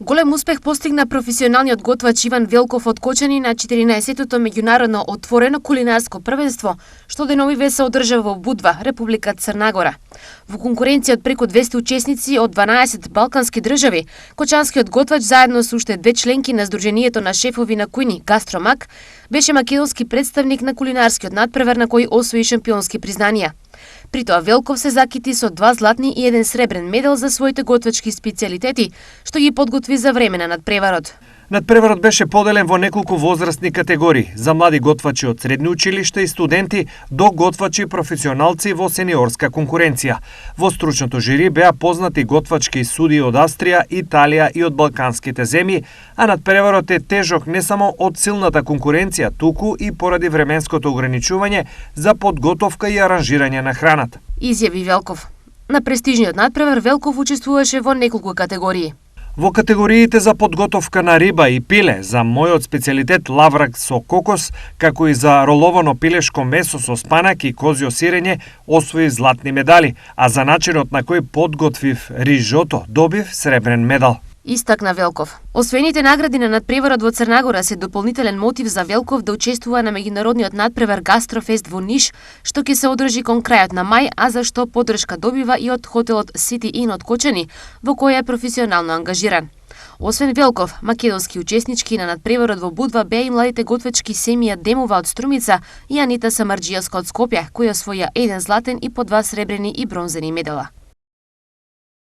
Голем успех постигна професионалниот готвач Иван Велков од Кочани на 14-тото меѓународно отворено кулинарско првенство, што деновиве се одржа во Будва, Република Црна Гора. Во конкуренција од преку 200 учесници од 12 балкански држави, кочанскиот готвач заедно со уште две членки на Сдруженијето на шефови на кујни Гастромак беше македонски представник на кулинарскиот надпревар на кој освои шампионски признанија. При тоа Велков се закити со 2 златни и 1 сребрен медал за своите готвачки специјалитети, што ги подготви за време на надпреварот. Надпреварот беше поделен во неколку возрастни категории, за млади готвачи од средни училишта и студенти до готвачи професионалци во сениорска конкуренција. Во стручното жири беа познати готвачки судии од Австрија, Италија и од балканските земји, а надпреварот е тежок не само од силната конкуренција, туку и поради временското ограничување за подготовка и аранжирање на храната. Изјави Велков. На престижниот надпревар Велков учествуваше во неколку категории. Во категориите за подготовка на риба и пиле, за мојот специјалитет лаврак со кокос, како и за роловано пилешко месо со спанак и козјо сирење, освои златни медали, а за начинот на кој подготвив рижото, добив сребрен медал. Истакна Велков. Освоените награди на надпреварот во Црна Гора се дополнителен мотив за Велков да учествува на меѓународниот надпревар Гастрофест во Ниш, што ќе се одржи кон крајот на мај, а за што поддршка добива и од хотелот Сити Ин од Кочани, во кој е професионално ангажиран. Освен Велков, македонски учеснички на надпреварот во Будва беа и младите готвачки Семија Демова од Струмица и Анита Самарџијска од Скопје, кои освоја 1 златен и по 2 сребрени и бронзени медала.